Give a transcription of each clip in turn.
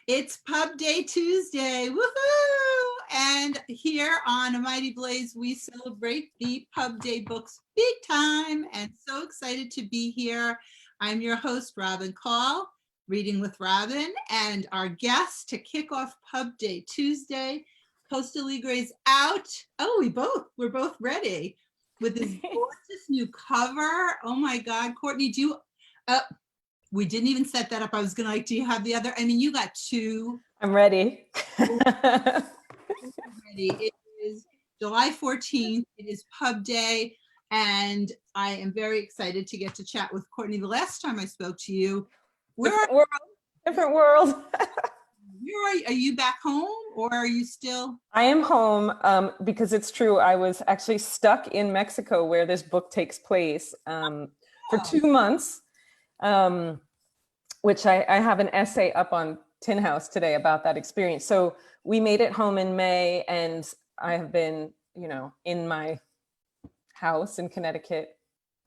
It's Pub Day Tuesday, woohoo! And here on A Mighty Blaze, we celebrate the Pub Day books big time, and so excited to be here. I'm your host, Robin Kall, Reading with Robin, and our guest to kick off Pub Day Tuesday, COSTALEGRE's out. Oh, we're both ready with this gorgeous new cover. Oh my God, Courtney, we didn't even set that up. I was gonna do you have the other? I mean, you got two. I'm ready. Ready. It is July 14th. It is Pub Day. And I am very excited to get to chat with Courtney. The last time I spoke to you, different world. Are you back home or are you still? I am home because it's true. I was actually stuck in Mexico where this book takes place for 2 months. Which I have an essay up on Tin House today about that experience. So we made it home in May, and I have been, in my house in Connecticut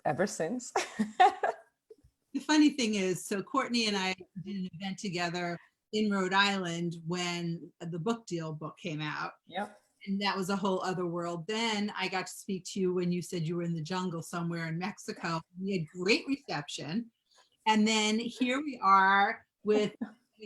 ever since. The funny thing is, so Courtney and I did an event together in Rhode Island when the Book Deal book came out. Yep. And that was a whole other world. Then I got to speak to you when you said you were in the jungle somewhere in Mexico. We had great reception. And then here we are we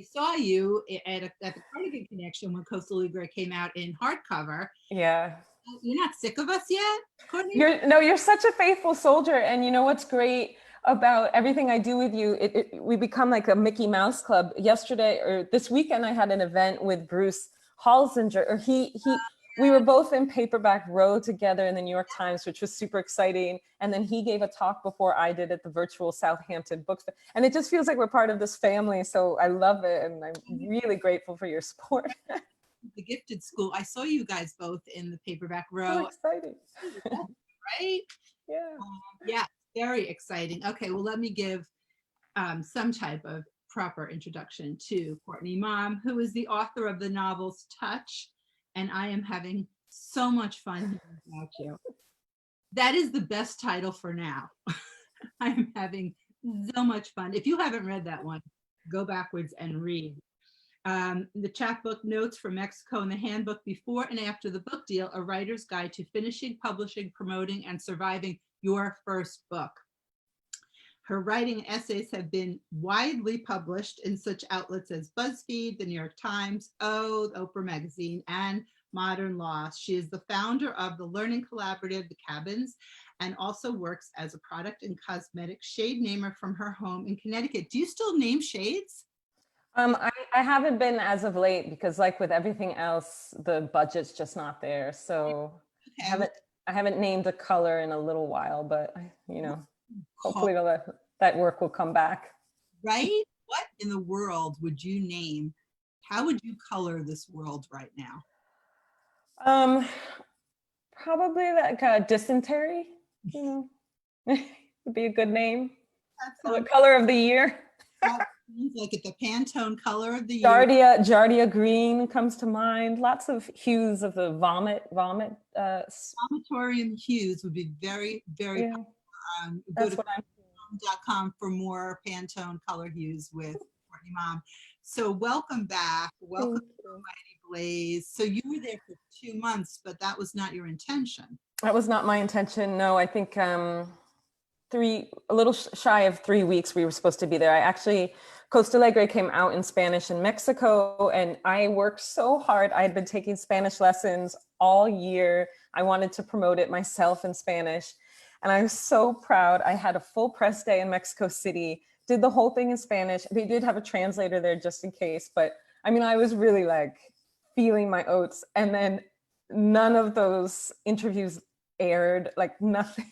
saw you at the Cardigan Connection when COSTALEGRE came out in hardcover. Yeah. You're not sick of us yet, Courtney? You're such a faithful soldier. And you know what's great about everything I do with you? We become like a Mickey Mouse Club. Yesterday or this weekend, I had an event with Bruce Halsinger. We were both in Paperback Row together in the New York Times, which was super exciting. And then he gave a talk before I did at the virtual Southampton Book Fair. And it just feels like we're part of this family. So I love it. And I'm really grateful for your support. The Gifted School. I saw you guys both in the Paperback Row. So exciting. Right? Yeah. Yeah, very exciting. Okay, well, let me give some type of proper introduction to Courtney Maum, who is the author of the novels Touch, and I am having so much fun hearing about you. That is the best title for now. I'm having so much fun. If you haven't read that one, go backwards and read. The chapbook Notes from Mexico and the handbook Before and After the Book Deal, a writer's guide to finishing, publishing, promoting, and surviving your first book. Her writing and essays have been widely published in such outlets as BuzzFeed, the New York Times, the Oprah Magazine, and Modern Law. She is the founder of the learning collaborative, The Cabins, and also works as a product and cosmetic shade namer from her home in Connecticut. Do you still name shades? I haven't been as of late because, like with everything else, the budget's just not there. So okay. I haven't named a color in a little while, but hopefully that work will come back. Right? What in the world would you name? How would you color this world right now? Probably like dysentery, would be a good name. Color of the year. Like at the Pantone color of the year. Giardia green comes to mind. Lots of hues of the vomit. Vomitorium hues would be very, very. Yeah. Go to Pantone.com for more Pantone color hues with Courtney Maum. So welcome back. Welcome to Mighty Blaze. So you were there for 2 months, but that was not your intention. That was not my intention. No, I think a little shy of 3 weeks we were supposed to be there. COSTALEGRE came out in Spanish in Mexico, and I worked so hard. I had been taking Spanish lessons all year. I wanted to promote it myself in Spanish. And I was so proud. I had a full press day in Mexico City, did the whole thing in Spanish. They did have a translator there just in case, but I mean, I was really like feeling my oats. And then none of those interviews aired, like nothing,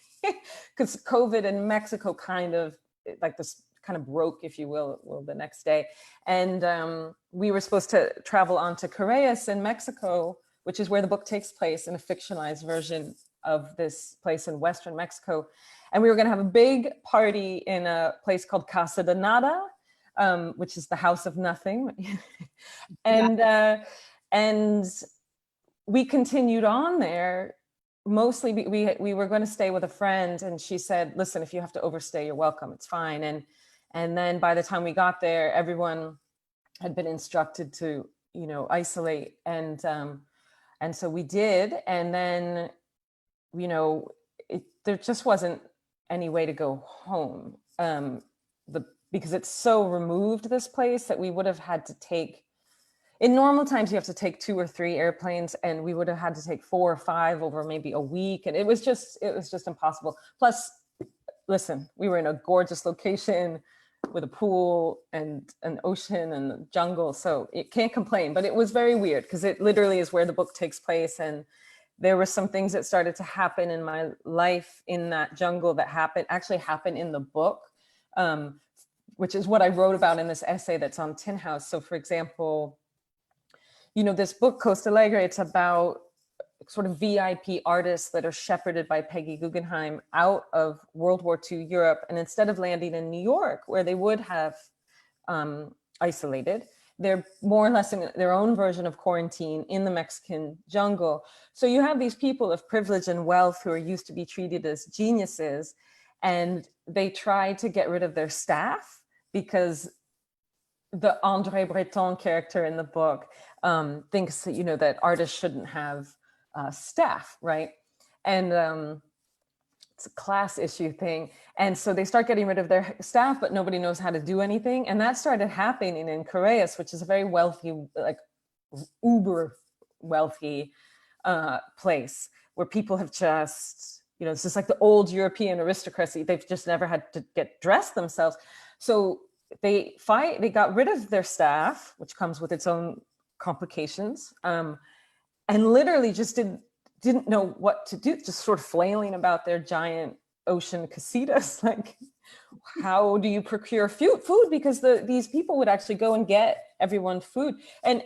because COVID in Mexico kind of broke, if you will, the next day. And we were supposed to travel on to Correas in Mexico, which is where the book takes place in a fictionalized version of this place in Western Mexico. And we were gonna have a big party in a place called Casa de Nada, which is the house of nothing. And we continued on there. Mostly we were going to stay with a friend, and she said, listen, if you have to overstay, you're welcome, it's fine. And then by the time we got there, everyone had been instructed to, isolate. And so we did. And then, there just wasn't any way to go home. Because it's so removed, this place, that we would have had to take, in normal times, you have to take 2 or 3 airplanes, and we would have had to take 4 or 5 over maybe a week. And it was just impossible. Plus, listen, we were in a gorgeous location with a pool and an ocean and the jungle. So it can't complain, but it was very weird because it literally is where the book takes place. And there were some things that started to happen in my life in that jungle that actually happened in the book, which is what I wrote about in this essay that's on Tin House. So for example, this book, COSTALEGRE, it's about sort of VIP artists that are shepherded by Peggy Guggenheim out of World War II Europe. And instead of landing in New York, where they would have isolated, they're more or less in their own version of quarantine in the Mexican jungle. So you have these people of privilege and wealth who are used to be treated as geniuses, and they try to get rid of their staff because the André Breton character in the book thinks that, that artists shouldn't have staff, right? And it's a class issue thing. And so they start getting rid of their staff, but nobody knows how to do anything. And that started happening in Correas, which is a very wealthy, like uber wealthy place where people have just, it's just like the old European aristocracy. They've just never had to get dressed themselves. So they got rid of their staff, which comes with its own complications, and literally just didn't know what to do, just sort of flailing about their giant ocean casitas. Like, how do you procure food? Because these people would actually go and get everyone food. And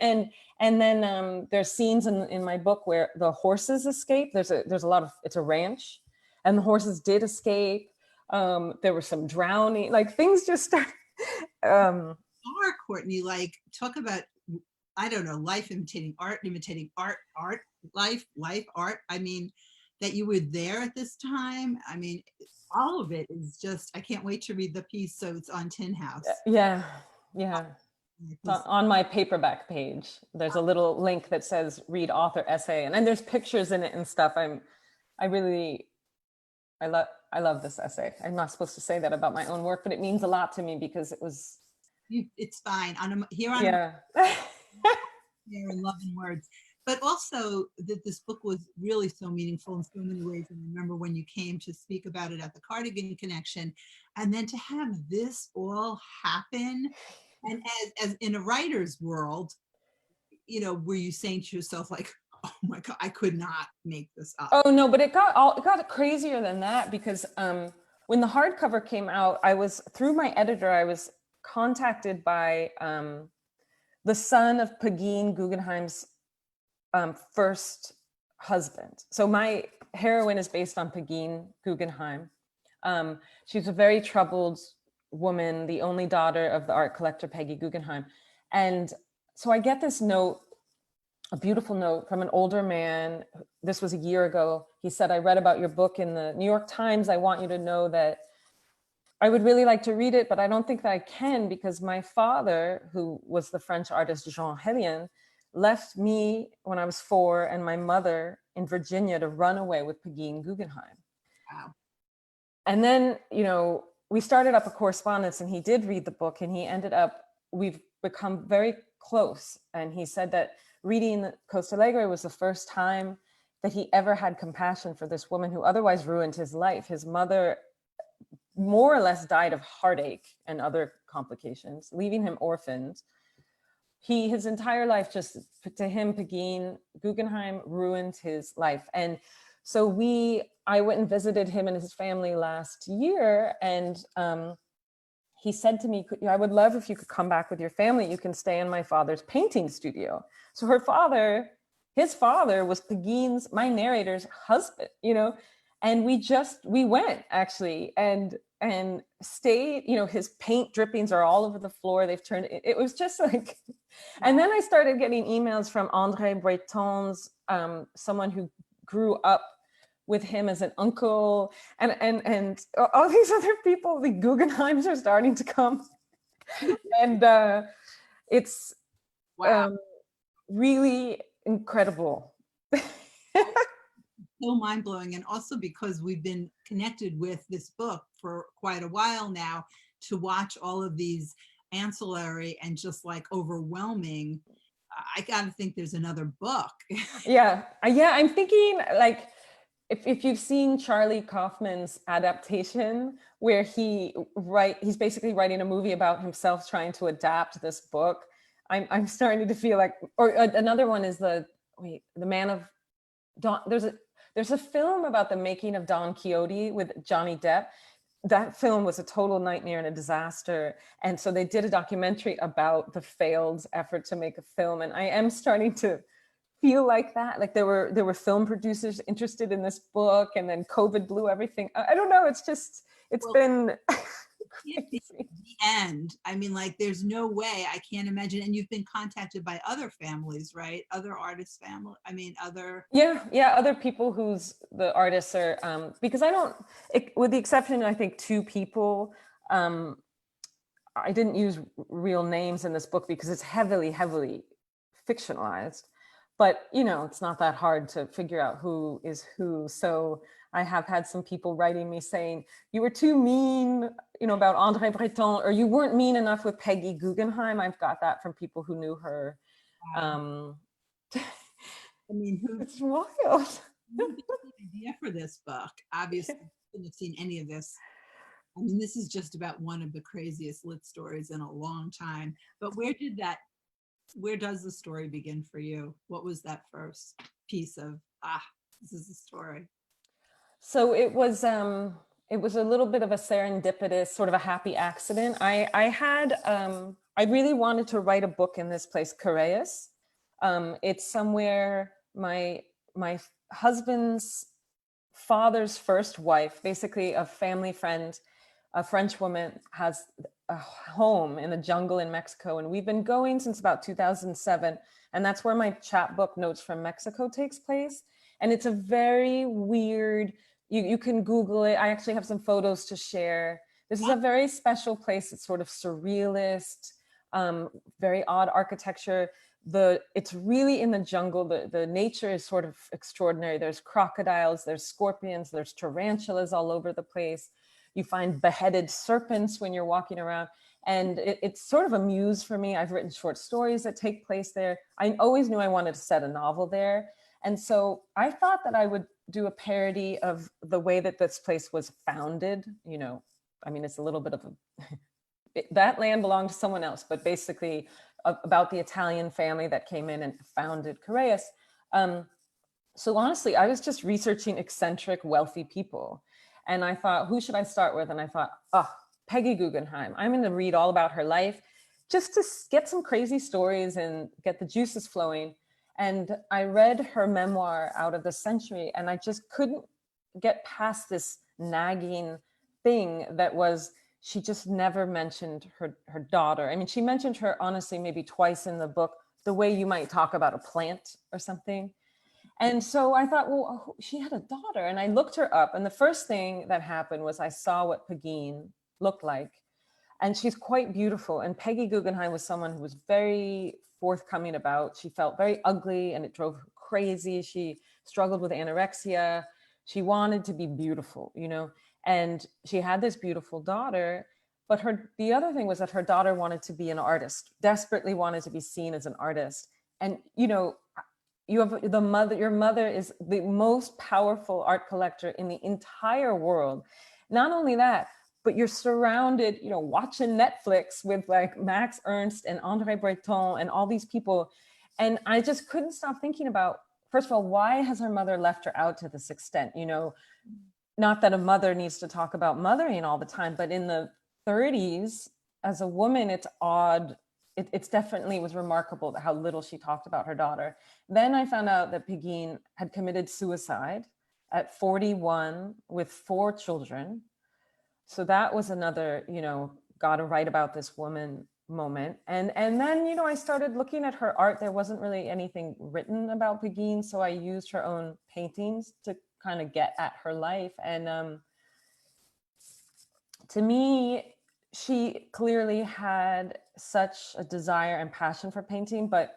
then there's scenes in my book where the horses escape. There's a lot of, it's a ranch, and the horses did escape. There was some drowning, like things just started. Courtney, like, talk about, I don't know, life imitating art, life, art. I mean, that you were there at this time. I mean, all of it is just, I can't wait to read the piece. So it's on Tin House. Yeah. It's on my paperback page. There's a little link that says read author essay, and then there's pictures in it and stuff. I love this essay. I'm not supposed to say that about my own work, but it means a lot to me because it was. It's fine. Yeah. Here in Love and Words, but also that this book was really so meaningful in so many ways. And I remember when you came to speak about it at the Cardigan Connection, and then to have this all happen, and as in a writer's world, were you saying to yourself like, oh my God, I could not make this up? Oh no, but it got crazier than that, because when the hardcover came out, through my editor, I was contacted by the son of Pegeen Guggenheim's first husband. So my heroine is based on Pegeen Guggenheim. She's a very troubled woman, the only daughter of the art collector Peggy Guggenheim. And so I get this note, a beautiful note from an older man. This was a year ago. He said, I read about your book in the New York Times. I want you to know that I would really like to read it, but I don't think that I can, because my father, who was the French artist Jean Hélien, left me when I was 4 and my mother in Virginia to run away with Pegeen Guggenheim. Wow. And then, we started up a correspondence, and he did read the book, and we've become very close. And he said that reading COSTALEGRE was the first time that he ever had compassion for this woman who otherwise ruined his life. His mother more or less died of heartache and other complications, leaving him orphaned. His entire life, just to him, Pegeen Guggenheim ruined his life. And so I went and visited him and his family last year, and he said to me, I would love if you could come back with your family. You can stay in my father's painting studio. So his father was my narrator's husband, and we went actually and stayed, his paint drippings are all over the floor. They've turned, it was just like, and then I started getting emails from André Breton's, someone who grew up with him as an uncle, and all these other people, the Guggenheims are starting to come. And It's Wow. really incredible. So mind blowing. And also because we've been connected with this book for quite a while now, to watch all of these ancillary and just like overwhelming, I got to think there's another book. Yeah, I'm thinking like if you've seen Charlie Kaufman's adaptation, where he's basically writing a movie about himself trying to adapt this book. I'm starting to feel like, or another one is the Man of Don. There's a film about the making of Don Quixote with Johnny Depp. That film was a total nightmare and a disaster. And so they did a documentary about the failed effort to make a film. And I am starting to feel like that. Like there were film producers interested in this book, and then COVID blew everything. I don't know. It's Well, been can't be crazy. the end. I mean, like, there's no way. I can't imagine. And you've been contacted by other families, right? Other artists' family. I mean, other. Yeah, other people who's the artists are, because I don't, with the exception, I think, two people, um, I didn't use real names in this book because it's heavily fictionalized. But, it's not that hard to figure out who is who. So I have had some people writing me saying, you were too mean, about André Breton, or you weren't mean enough with Peggy Guggenheim. I've got that from people who knew her. Um, I mean, who it's wild. got the idea for this book? Obviously, you couldn't have seen any of this. I mean, this is just about one of the craziest lit stories in a long time. But where does the story begin for you? What was that first piece of, this is the story? So it was a little bit of a serendipitous, sort of a happy accident. I really wanted to write a book in this place, Correas. It's somewhere my husband's father's first wife, basically a family friend, a French woman, has a home in the jungle in Mexico, and we've been going since about 2007, and that's where my chapbook Notes from Mexico takes place. And it's a very weird, you can Google it. I actually have some photos to share. This is a very special place. It's sort of surrealist, very odd architecture. It's really in the jungle. The nature is sort of extraordinary. There's crocodiles, there's scorpions, there's tarantulas all over the place. You find beheaded serpents when you're walking around. And it's sort of a muse for me. I've written short stories that take place there. I always knew I wanted to set a novel there. And so I thought that I would do a parody of the way that this place was founded. I mean, it's a little bit of that land belonged to someone else, but basically about the Italian family that came in and founded Correas. So honestly, I was just researching eccentric, wealthy people. And I thought, who should I start with? And I thought, Peggy Guggenheim. I'm going to read all about her life just to get some crazy stories and get the juices flowing. And I read her memoir, Out of the Century, and I just couldn't get past this nagging thing that was, she just never mentioned her daughter. I mean, she mentioned her, honestly, maybe twice in the book, the way you might talk about a plant or something. And so I thought, well, she had a daughter. And I looked her up. And the first thing that happened was I saw what Pegeen looked like. And she's quite beautiful. And Peggy Guggenheim was someone who was very forthcoming about, she felt very ugly and it drove her crazy. She struggled with anorexia. She wanted to be beautiful, and she had this beautiful daughter. But the other thing was that her daughter wanted to be an artist, desperately wanted to be seen as an artist. And, you have your mother is the most powerful art collector in the entire world. Not only that, but you're surrounded, watching Netflix with like Max Ernst and André Breton and all these people. And I just couldn't stop thinking about, first of all, why has her mother left her out to this extent? Not that a mother needs to talk about mothering all the time, but in the 30s, as a woman, it's odd. It's definitely was remarkable how little she talked about her daughter. Then I found out that Pegeen had committed suicide at 41 with 4 children. So that was another, got to write about this woman moment. And then, I started looking at her art. There wasn't really anything written about Pegeen. So I used her own paintings to kind of get at her life. And to me, she clearly had such a desire and passion for painting, but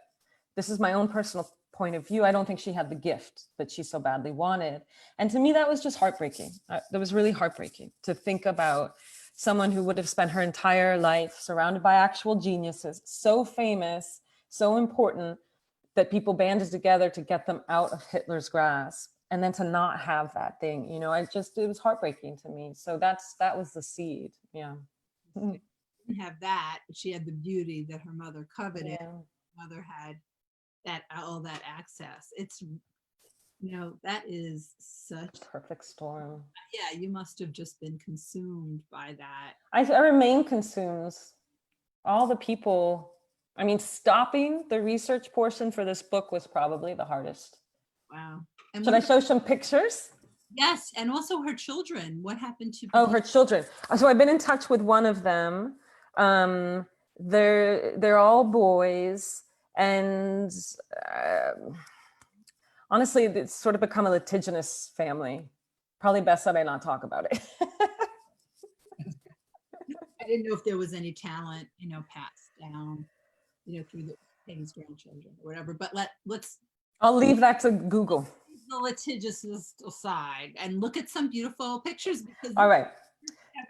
this is my own personal point of view. I don't think she had the gift that she so badly wanted. And to me, that was just heartbreaking. That was really heartbreaking to think about someone who would have spent her entire life surrounded by actual geniuses, so famous, so important, that people banded together to get them out of Hitler's grasp, and then to not have that thing, you know, it was heartbreaking to me. So that was the seed. Yeah. She didn't have that, but she had the beauty that her mother coveted. Yeah. Mother had that, all that access. It's, that is such, Perfect storm. yeah, you must have just been consumed by that. I remain consumed. All the people, I mean, stopping the research portion for this book was probably the hardest. Wow. And Should I show some pictures? Yes, and also her children. What happened to? Oh, her children. So I've been in touch with one of them. They're all boys, and honestly, it's sort of become a litigious family. Probably best that I not talk about it. I didn't know if there was any talent, passed down, through Peggy's grandchildren or whatever. But let's. I'll leave that to Google. The litigiousness aside and look at some beautiful pictures, because all right,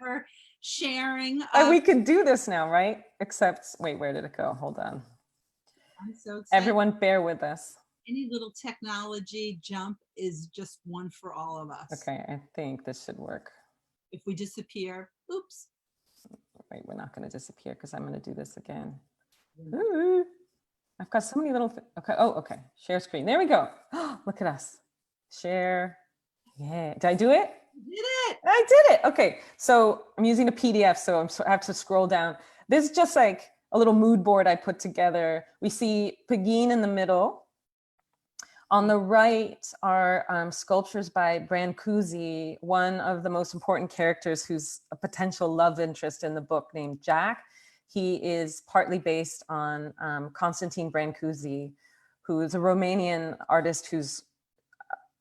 ever sharing. We could do this now, right? Except, wait, where did it go? Hold on. I'm so excited. Everyone bear with us. Any little technology jump is just one for all of us. Okay, I think this should work. If we disappear, oops. Wait, we're not going to disappear because I'm going to do this again. Ooh, I've got so many little, okay. Oh, okay. Share screen. There we go. Look at us. Share. Yeah. Did I do it? You did it. I did it. Okay. So I'm using a PDF, so I have to scroll down. This is just like a little mood board I put together. We see Pegeen in the middle. On the right are sculptures by Brancusi, one of the most important characters who's a potential love interest in the book, named Jack. He is partly based on Constantine Brancusi, who is a Romanian artist who's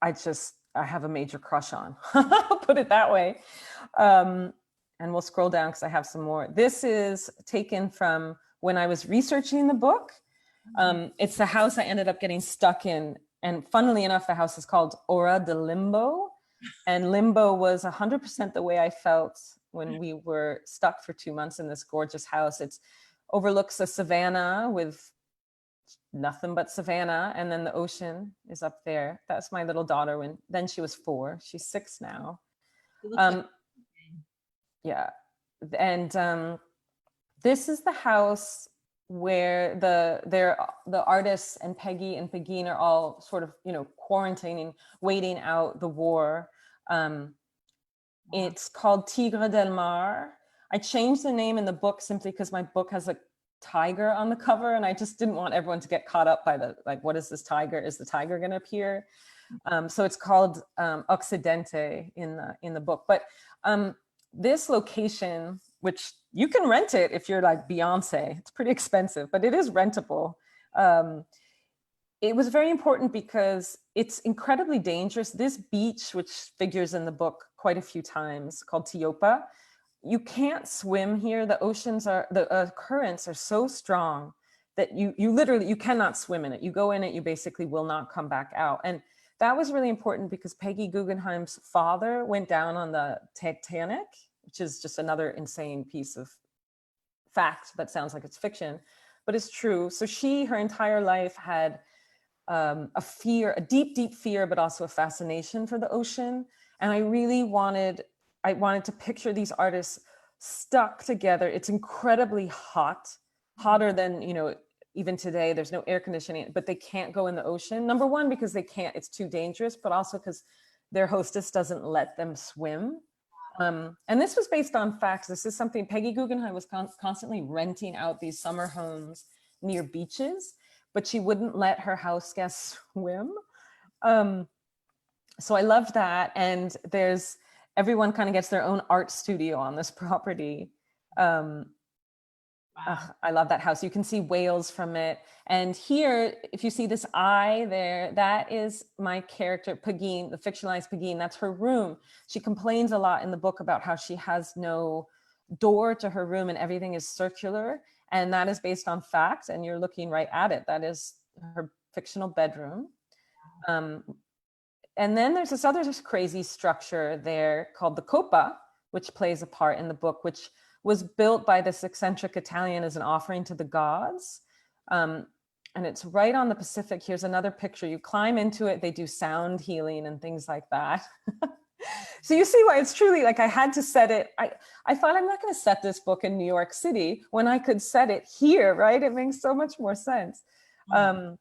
I have a major crush on, put it that way. And we'll scroll down because I have some more. This is taken from when I was researching the book. It's the house I ended up getting stuck in. And funnily enough, the house is called Ora de Limbo. And Limbo was 100% the way I felt when we were stuck for 2 months in this gorgeous house. It overlooks a savannah with nothing but savannah, and then the ocean is up there. That's my little daughter then she was 4. She's 6 now. Yeah, and this is the house where the artists and Peggy and Pegeen are all sort of quarantining, waiting out the war. It's called Tigre del Mar. I changed the name in the book simply because my book has a tiger on the cover, and I just didn't want everyone to get caught up by what is this tiger? Is the tiger going to appear? So it's called Occidente in the book. But this location, which you can rent it if you're like Beyonce, it's pretty expensive, but it is rentable. It was very important because it's incredibly dangerous. This beach, which figures in the book quite a few times, called Tiopa, you can't swim here. The currents are so strong that you literally, you cannot swim in it. You go in it, you basically will not come back out. And that was really important because Peggy Guggenheim's father went down on the Titanic, which is just another insane piece of fact that sounds like it's fiction, but it's true. So her entire life had a deep, deep fear, but also a fascination for the ocean. And I really wanted to picture these artists stuck together. It's incredibly hot, hotter than, even today. There's no air conditioning, but they can't go in the ocean. Number one, because they can't, it's too dangerous, but also because their hostess doesn't let them swim. And this was based on facts. This is something Peggy Guggenheim was constantly renting out these summer homes near beaches, but she wouldn't let her house guests swim. So I loved that. And everyone kind of gets their own art studio on this property. I love that house. You can see whales from it. And here, if you see this eye there, that is my character, Pegeen, the fictionalized Pegeen. That's her room. She complains a lot in the book about how she has no door to her room and everything is circular. And that is based on fact. And you're looking right at it. That is her fictional bedroom. And then there's this other crazy structure there called the Copa, which plays a part in the book, which was built by this eccentric Italian as an offering to the gods. And it's right on the Pacific. Here's another picture. You climb into it. They do sound healing and things like that. So you see why it's truly like I had to set it. I thought I'm not going to set this book in New York City when I could set it here, right? It makes so much more sense. And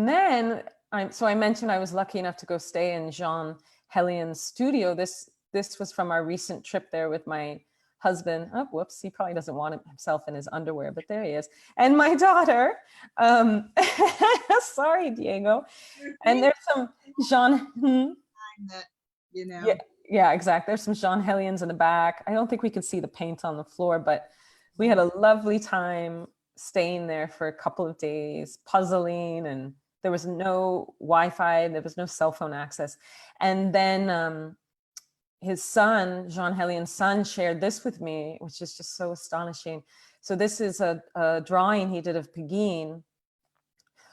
then I mentioned I was lucky enough to go stay in Jean Hellion's studio. This was from our recent trip there with my husband. Oh, whoops, he probably doesn't want himself in his underwear, but there he is. And my daughter. Sorry, Diego. And there's some Jean. That, you know. Yeah, exactly. There's some Jean Hellions in the back. I don't think we could see the paint on the floor, but we had a lovely time staying there for a couple of days, puzzling, and there was no Wi-Fi, there was no cell phone access. And then his son, Jean Hellion's son, shared this with me, which is just so astonishing. So this is a drawing he did of Pegeen.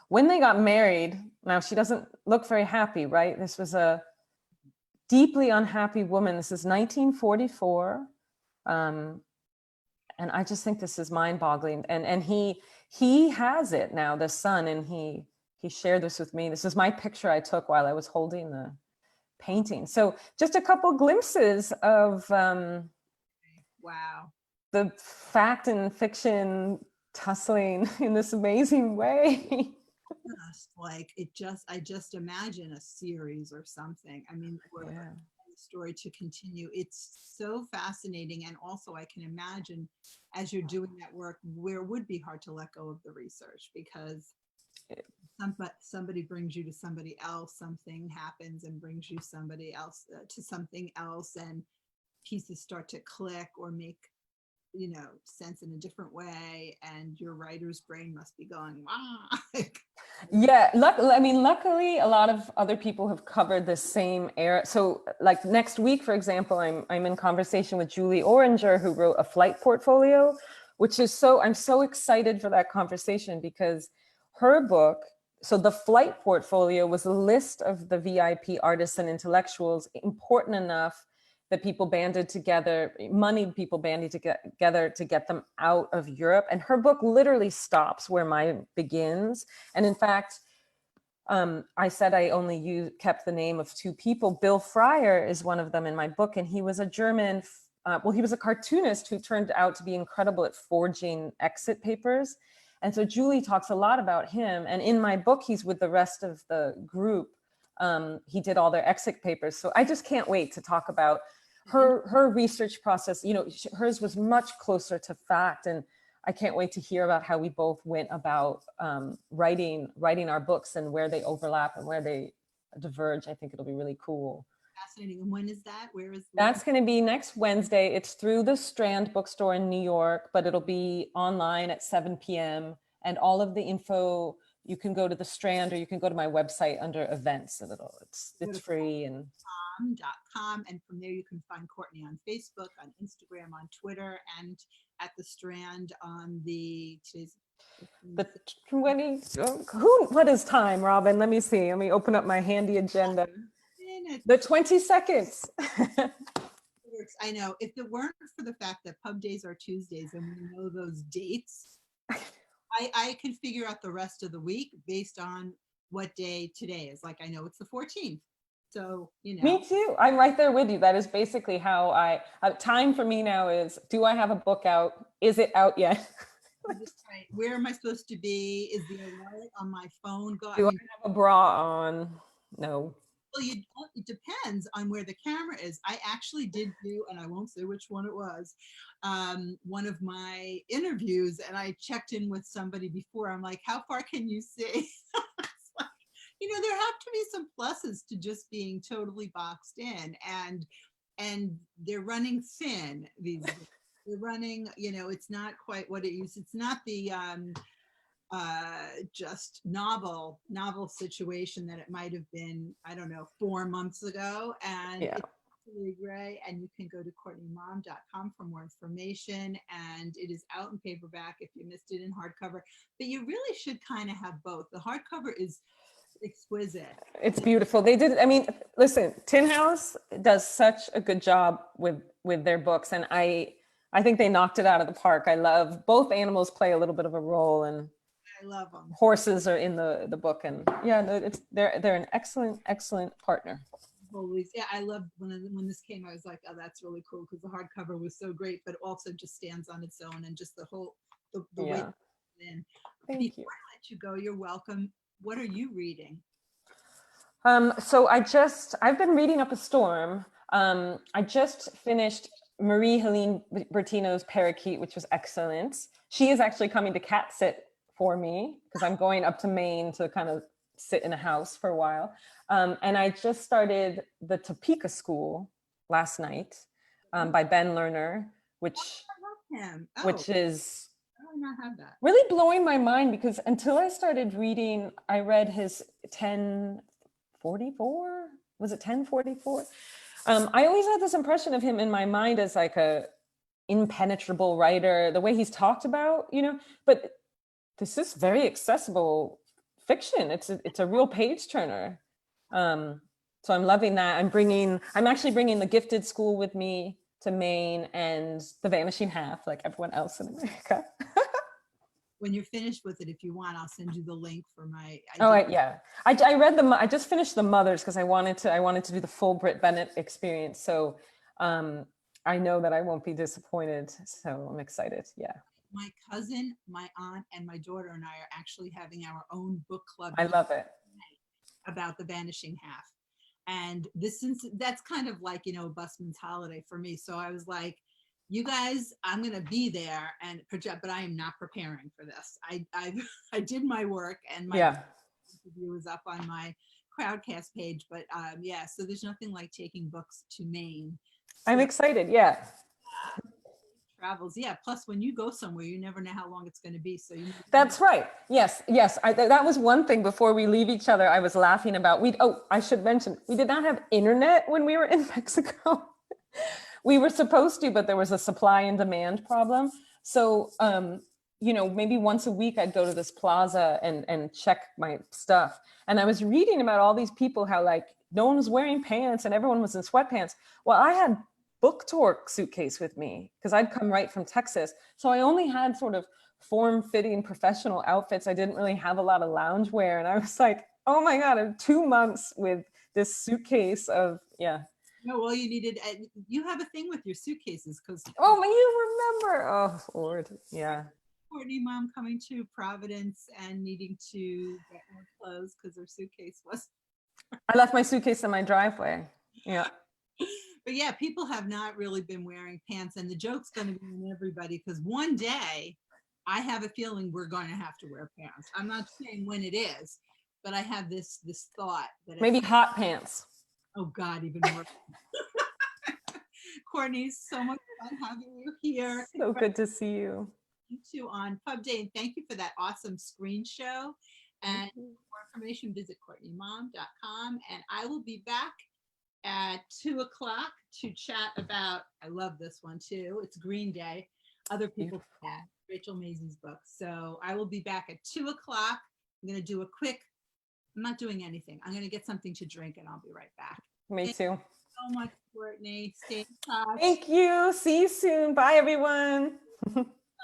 When they got married, now she doesn't look very happy, right? This was a deeply unhappy woman. This is 1944. And I just think this is mind-boggling. And he has it now, the son, and he shared this with me. This is my picture I took while I was holding the painting. So just a couple glimpses of Wow, the fact and fiction tussling in this amazing way. I just imagine a series or something. I mean, or a story to continue. It's so fascinating. And also I can imagine as you're doing that work, where it would be hard to let go of the research because somebody brings you to somebody else, something happens and brings you somebody else to something else, and pieces start to click or make sense in a different way, and your writer's brain must be going, wow. Yeah, luckily a lot of other people have covered the same era. So like next week, for example, I'm in conversation with Julie Oringer, who wrote A Flight Portfolio, which is I'm so excited for that conversation because her book, so The Flight Portfolio was a list of the VIP artists and intellectuals important enough that people banded together, moneyed people banded together to get them out of Europe. And her book literally stops where mine begins. And in fact, I said I only kept the name of two people. Bill Fryer is one of them in my book. And he was a German, he was a cartoonist who turned out to be incredible at forging exit papers. And so Julie talks a lot about him. And in my book, he's with the rest of the group. He did all their exit papers. So I just can't wait to talk about her research process. Hers was much closer to fact, and I can't wait to hear about how we both went about writing our books and where they overlap and where they diverge. I think it'll be really cool. Fascinating. And when is that? Where is That's going to be next Wednesday. It's through the Strand bookstore in New York, but it'll be online at 7 p.m. And all of the info, you can go to the Strand or you can go to my website under events, and it's free. And .com, and from there you can find Courtney on Facebook, on Instagram, on Twitter, and at the Strand on the 20. What is time, Robin? Let me see. Let me open up my handy agenda. The 20 seconds. I know. If it weren't for the fact that pub days are Tuesdays and we know those dates, I could figure out the rest of the week based on what day today is. Like I know it's the 14th. So, Me too. I'm right there with you. That is basically how time for me now is, do I have a book out? Is it out yet? Right. Where am I supposed to be? Is the alert on my phone? Do I have a bra on? No. Well, it depends on where the camera is. I actually did do, and I won't say which one it was, one of my interviews, and I checked in with somebody before. I'm like, how far can you see? There have to be some pluses to just being totally boxed in, and they're running thin. They're running, it's not quite what it used. It's not the just novel situation that it might have been, I don't know, 4 months ago. And COSTALEGRE, and you can go to CourtneyMaum.com for more information. And it is out in paperback if you missed it in hardcover. But you really should kind of have both. The hardcover is exquisite. It's beautiful. They did. I mean, listen, Tin House does such a good job with their books, and I think they knocked it out of the park. I love both animals play a little bit of a role, and I love them. horses are in the book, and yeah, no, they're an excellent partner. Always, yeah. I loved when this came. I was like, oh, that's really cool because the hardcover was so great, but also just stands on its own and just the whole the way. Yeah. In. Thank Before you. I let you go, you're welcome. What are you reading? So I've been reading Up a Storm. I just finished Marie Helene Bertino's Parakeet, which was excellent. She is actually coming to cat sit for me because I'm going up to Maine to kind of sit in a house for a while. And I just started the Topeka School last night by Ben Lerner, which I love him. Oh, which is I do not have that. really blowing my mind because until I started reading, I read his 1044. Was it 1044? I always had this impression of him in my mind as like a impenetrable writer, the way he's talked about, but this is very accessible fiction. It's a real page turner. So I'm loving that. I'm actually bringing The Gifted School with me to Maine and The Vanishing Half, like everyone else in America. When you're finished with it, if you want, I'll send you the link for my. Yeah. I read I just finished The Mothers because I wanted to do the full Brit Bennett experience. So I know that I won't be disappointed. So I'm excited. Yeah. My cousin, my aunt, and my daughter and I are actually having our own book club. I love it. About The Vanishing Half. And that's kind of like, a busman's holiday for me. So I was like, you guys, I'm going to be there and project, but I am not preparing for this. I did my work, and my interview is up on my Crowdcast page. But yeah, so there's nothing like taking books to Maine. So, I'm excited. Yeah. Travels. Yeah. Plus, when you go somewhere, you never know how long it's going to be. So that's right. Yes. That was one thing before we leave each other. I was laughing about. I should mention, we did not have internet when we were in Mexico. We were supposed to, but there was a supply and demand problem. So, maybe once a week I'd go to this plaza and check my stuff. And I was reading about all these people, how like no one was wearing pants and everyone was in sweatpants. Well, I had Book Tour suitcase with me because I'd come right from Texas. So I only had sort of form-fitting professional outfits. I didn't really have a lot of loungewear. And I was like, oh my God, I'm 2 months with this suitcase of, yeah. No, well, you have a thing with your suitcases because. Oh, you remember? Oh, Lord. Yeah. Courtney Maum coming to Providence and needing to get more clothes because her suitcase was. I left my suitcase in my driveway. Yeah. But yeah, people have not really been wearing pants, and the joke's going to be on everybody because one day I have a feeling we're going to have to wear pants. I'm not saying when it is, but I have this thought that maybe hot pants. Oh God, even more. Courtney, so much fun having you here. So good to see you. You too on Pub Day, and thank you for that awesome screen show. And for more information, visit CourtneyMaum.com, and I will be back at 2:00 to chat about, I love this one too, it's Green Day, other people's cat, Rachel Maisie's book. So I will be back at 2:00. I'm going to do I'm not doing anything. I'm going to get something to drink and I'll be right back. Me Thank too. you so much, Courtney. Stay in touch. Thank you. See you soon. Bye, everyone.